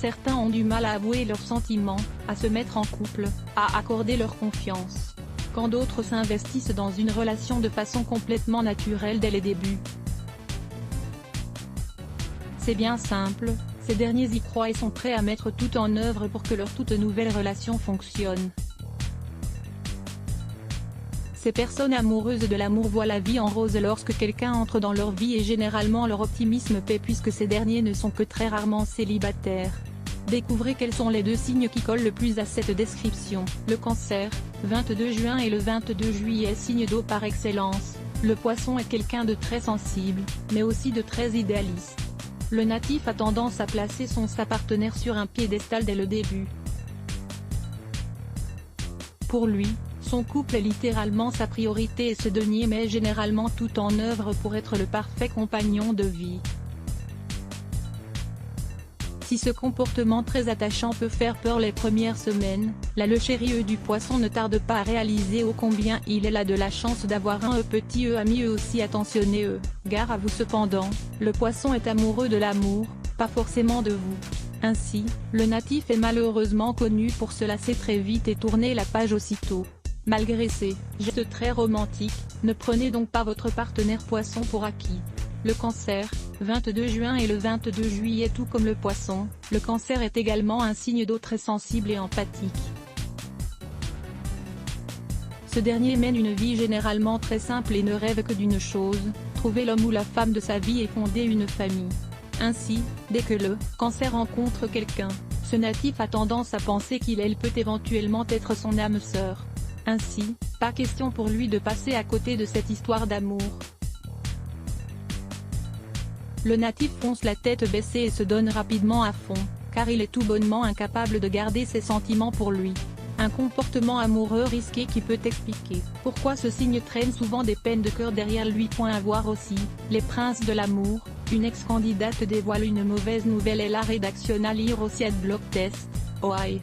Certains ont du mal à avouer leurs sentiments, à se mettre en couple, à accorder leur confiance. Quand d'autres s'investissent dans une relation de façon complètement naturelle dès les débuts. C'est bien simple, ces derniers y croient et sont prêts à mettre tout en œuvre pour que leur toute nouvelle relation fonctionne. Ces personnes amoureuses de l'amour voient la vie en rose lorsque quelqu'un entre dans leur vie et généralement leur optimisme paie puisque ces derniers ne sont que très rarement célibataires. Découvrez quels sont les deux signes qui collent le plus à cette description. Le Cancer, 22 juin et le 22 juillet, signe d'eau par excellence. Le Poisson est quelqu'un de très sensible, mais aussi de très idéaliste. Le Natif a tendance à placer sa partenaire sur un piédestal dès le début. Pour lui, son couple est littéralement sa priorité et ce dernier met généralement tout en œuvre pour être le parfait compagnon de vie. Si ce comportement très attachant peut faire peur les premières semaines, le chéri du Poisson ne tarde pas à réaliser ô combien il est là de la chance d'avoir un petit ami aussi attentionné. Gare à vous cependant, le Poisson est amoureux de l'amour, pas forcément de vous. Ainsi, le Natif est malheureusement connu pour se lasser très vite et tourner la page aussitôt. Malgré ces gestes très romantiques, ne prenez donc pas votre partenaire Poisson pour acquis. Le Cancer, 22 juin et le 22 juillet. Tout comme le Poisson, le Cancer est également un signe d'eau très sensible et empathique. Ce dernier mène une vie généralement très simple et ne rêve que d'une chose, trouver l'homme ou la femme de sa vie et fonder une famille. Ainsi, dès que le Cancer rencontre quelqu'un, ce Natif a tendance à penser qu'il peut éventuellement être son âme sœur. Ainsi, pas question pour lui de passer à côté de cette histoire d'amour. Le Natif fonce la tête baissée et se donne rapidement à fond, car il est tout bonnement incapable de garder ses sentiments pour lui. Un comportement amoureux risqué qui peut expliquer pourquoi ce signe traîne souvent des peines de cœur derrière lui. À voir aussi, les princes de l'amour, une ex-candidate dévoile une mauvaise nouvelle et la rédaction à lire aussi @blogtest. OI.